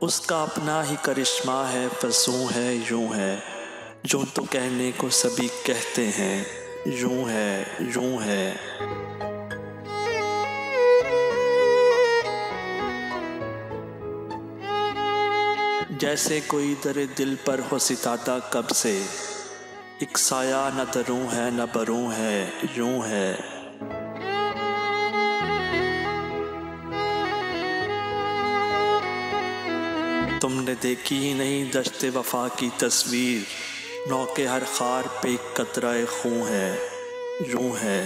उसका अपना ही करिश्मा है, फसूं है यूं है, जो तो कहने को सभी कहते हैं, यूं है यूं है। जैसे कोई दरे दिल पर हो सिताता कब से, एक साया न दरूं है न बरूं है, यूं है। तुमने देखी ही नहीं दश्ते वफा की तस्वीर, नौ के हर खार पे एक कतराए खूं है, यूं है।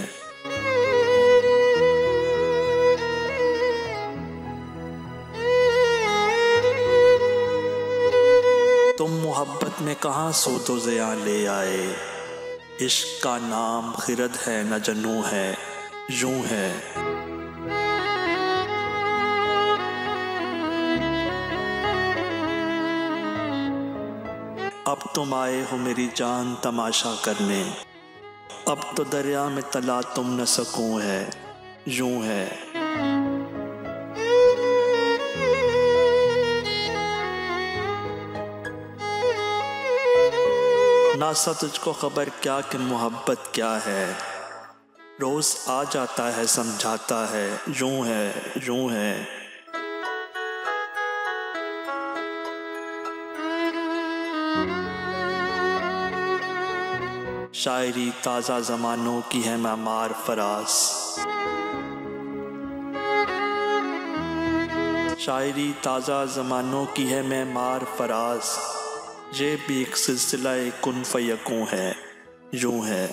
तुम मोहब्बत में कहाँ सूदो ज़िया ले आए, इश्क का नाम खिरद है न जनू है, यूं है। अब तुम आए हो मेरी जान तमाशा करने, अब तो दरिया में तला तुम न सकूं है, यूं है। ना सा तुझको खबर क्या कि मोहब्बत क्या है, रोज आ जाता है समझाता है, यूं है यूं है। शायरी ताज़ा ज़मानों की है मैमार फराज, शायरी ताज़ा ज़मानों की है मैमार फराज, ये भी एक सिलसिला कुन फयकूं है, यूं है।